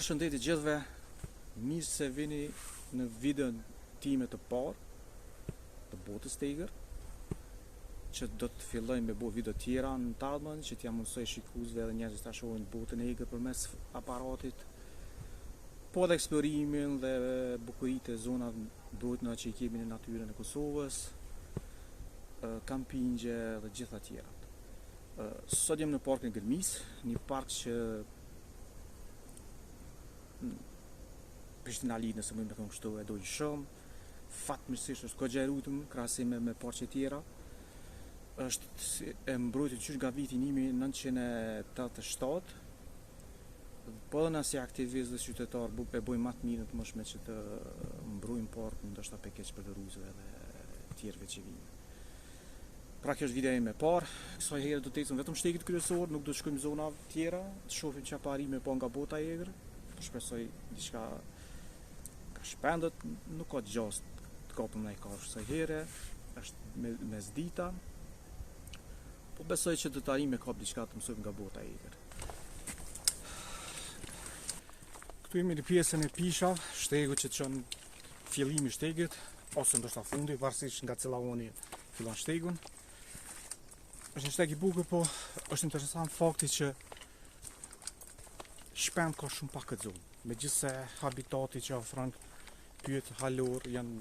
Përshëndetje gjithëve, mirë se vini në videon time të parë të botës Tegër, që do të fillojmë me bo video tjera në Talmën, që t'ja mundsoj shikuesve edhe njerëzit ta shohin botën e Egër përmes aparatit, po dhe eksplorimin dhe bukuritë e zonave brojtna që i kemi në natyrën e Kosovës, kampingje dhe gjitha tjerat. Sot jam në parkun e Gërmis, një park që Prishtina lidh, nëse mund të them kështu, e doj shumë. Fatmirësisht është kogja e rutëm krahasim me parqe tjera. Është e mbrojtur qysh nga viti 1987. Po në si aktivist dhe qytetar e bojmë më të mirën të mëshme që të mbrojmë parkun, ndoshta pe keq për rrugëve dhe tjerëve që vinë. Pra kjo është videoja ime e parë. Kësaj herë do të ecim vetëm shtetit kryesor, nuk do të shkojmë zona tjera, të shohim çfarë parime po nga bota e Egër. Shpresoj diçka ka shpendët, nuk ka gjas të kapëm ndaj kafshë kësaj here, është mes dita. Po besoj që do të arrijmë me kap diçka të mësojmë nga bota e Egër. Këtu jemi në pjesën e pisha, shtegu që çon fillimi i shtegit, ose ndoshta fundi, varësisht nga cilla oni fillon shtegun. Është një shteg i bukur, po është interesant fakti që shpend ka shumë pak këtë zonë. Megjithse habitati që ofron pyet halor janë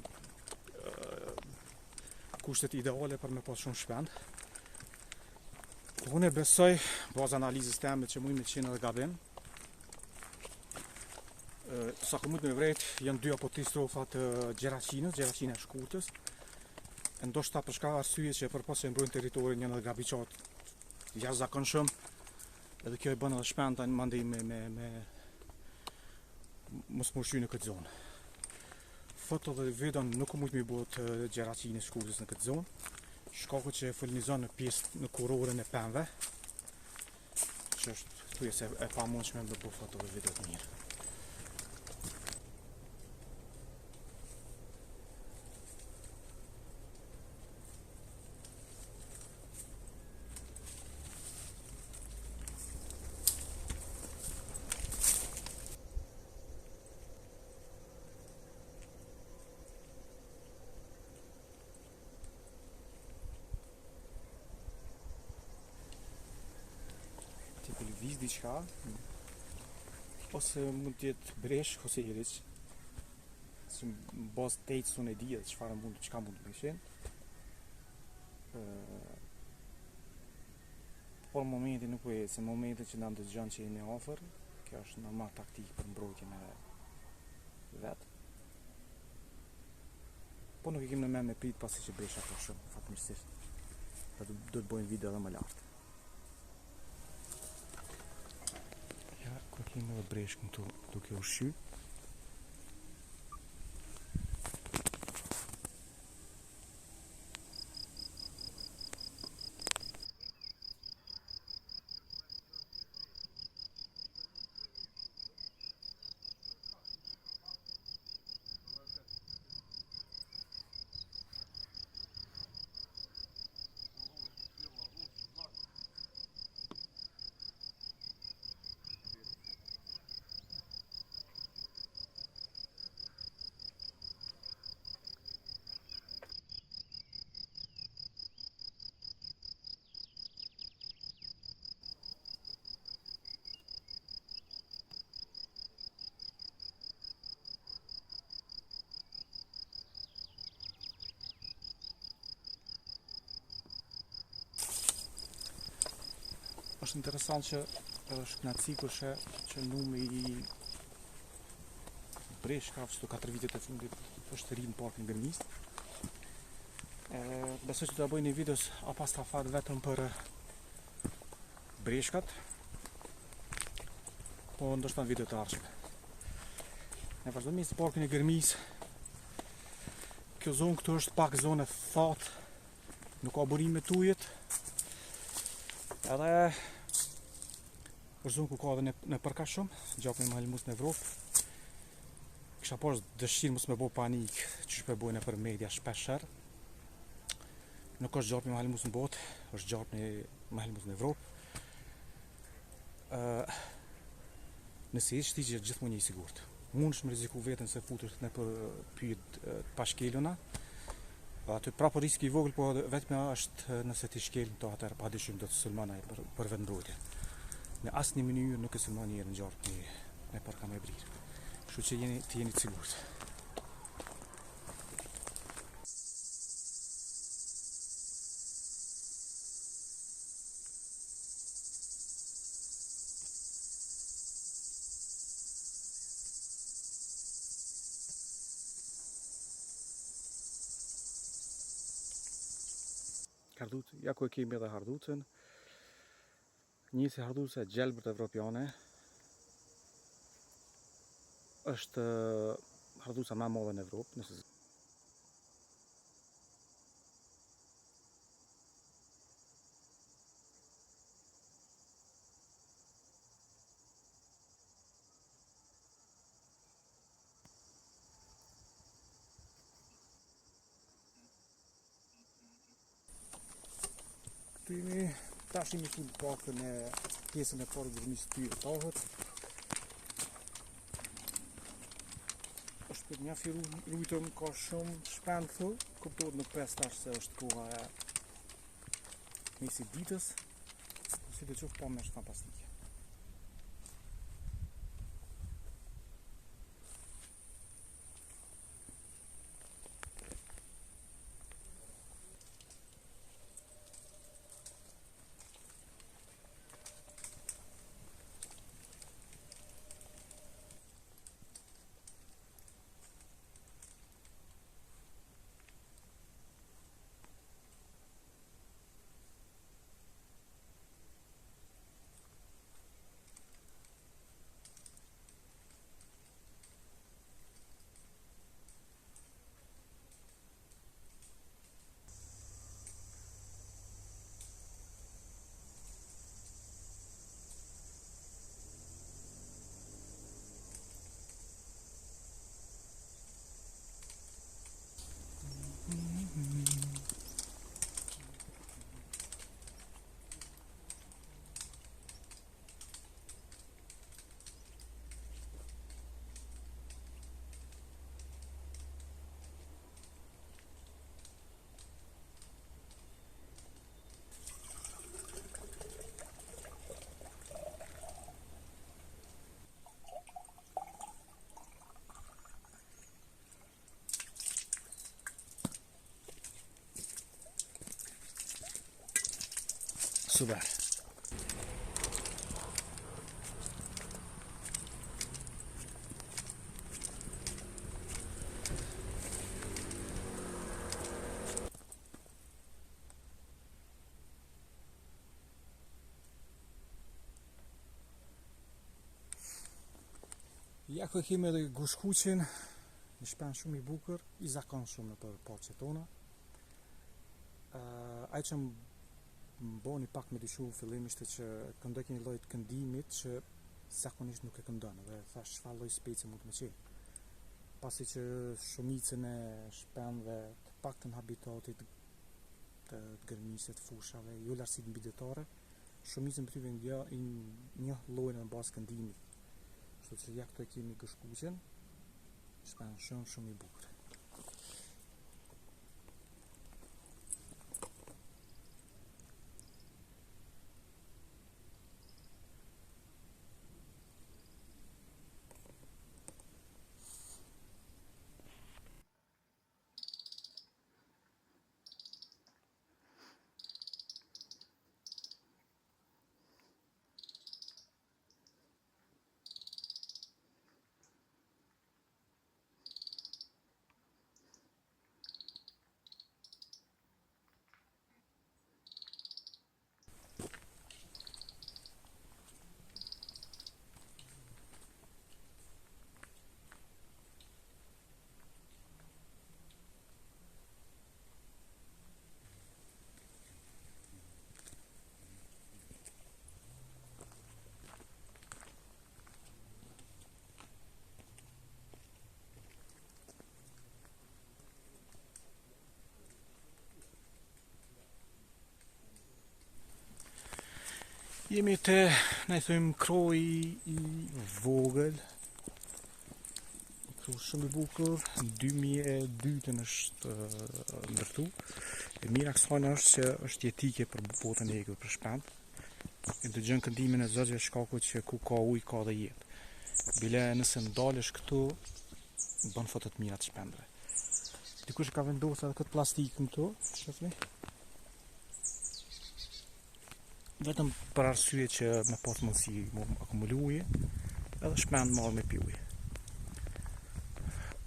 kushtet ideale për me pas shumë shpend. Unë besoj, bazë analizës teme që mund me qenë edhe gabim, sa ku mund me vret, janë 2 apo 3 strofa të Gjeraqinës, Gjeraqina e Shkurtës. Ndoshta për shkak arsye që përpas që mbrojnë territorin janë edhe gabiçat jashtëzakonshëm. Edhe kjo i bën edhe shpend tani mandej me mos më shqy në këtë zonë. Foto dhe video nuk mund të mi bëhet Gjeraqinës Shkurtës në këtë zonë. Shkaku që e fëlnizon në pjesë në kurorën e pemëve, që është thuajse e pamundshme me bëj foto dhe video të mirë. Lëviz diçka, ose mund t'jetë breshk ose iriç, që në bazë të ejtë sunë e dhja dhe çka mund të qenë. Por në momentin nuk e se në momentin që na ndëgjon që jemi afër, kjo është normal taktikë për mbrojtjen e vet. Po nuk e kemi në mend me prit pasi që bresha ka shumë, fatmirësisht. Do të bëjmë video edhe më lart. Ku kemi edhe breshkën këtu duke u shqy. Është interesant që është knacikoshe që numri i breshkave këto 4 vitet e fundit është rritë në parkun e Gërmis. Besoj që do ta bëj një video apastafat vetëm për breshkat, po ndoshta në video të ardhshme. Ne vazhdojmë në parkun e Gërmis. Kjo zonë këtu është pak zonë e thatë, nuk ka burime të ujit. Edhe është zonë ku ka edhe në përka shumë, gjapë me halmus në Evropë. Kisha pas dëshirë mos me bo panik, që shpebojnë për media shpesher. Nuk është gjapë me halmus në botë, është gjapë me halmus në Evropë. Nëse ishte ti gjithmonë një i sigurt. Mundesh me rreziku veten se futesh në për pyet pa shkeluna. Aty prapë riski i vogël, po vetëm është nëse ti shkel to atëherë padyshim do të sulmon ai për vetmbrojtje. Në asnjë mënyrë nuk e sulmon një herë ngjarje me parka me brirë. Kështu që jeni të sigurt. Hardut, ja ku e kemi edhe hardutën. Njësi hardutës e gjelbërt evropiane. Është harduca më e madhe në Evropë, nëse Tymi tash jemi full pakën e pjesën e parë gërmisë të tyre tahët. Është për mjaft i rujtëm, ka shumë shpend këtu, kuptohet në 5 tash se është koha e mesit ditës, si të qoftë pa më fantastike. Super. Ja ku kemi edhe gushkuqin, një shpen shumë i bukur, i zakonshëm në për parqet tona. Ai që më boni pak me dyshu fillimisht që këndoj një lloj të këndimit që zakonisht nuk e këndon, dhe thash çfarë lloj specie mund të më qenë. Pasi që shumicën e shpendëve të paktën habitatit të gërmisë të fushave, jo lartësitë mbidetare, shumicën për tyve një llojin në bazë këndimit. Kështu që ja këtu e kemi gushkuqen, shpen shumë i bukur. Jemi të, ne thujmë, kroji I vogël. Kru shumë I bukur, 2002 është ndërtu. E mira kësajna është që është jetike për botën e egur për shpend. E dëgjën këndimin e Zotëve shkaku që ku ka ujë ka dhe jetë. Bile nëse ndalesh këtu, bën foto të mira të shpendëve. Dikush ka vendosur edhe këtë plastikën këtu, shofni. Vetëm për arsye që me pas mundësi më akumulu ujë, edhe shpend marrë me pi ujë.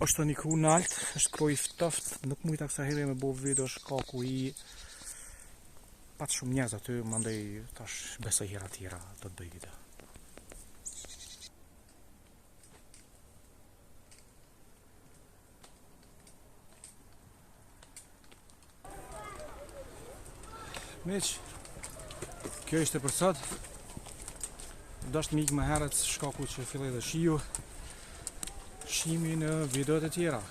Është një kru nalt, është kroj I ftoft, nuk mujta kësa herë me bo video shkaku I pat shumë njerëz aty, mandej tash besoj hera tjera do të bëj video. Miq, kjo ishte për sot. Dasht mik më herët shkaku që filloi dhe shiu. Shihemi në videot e tjera.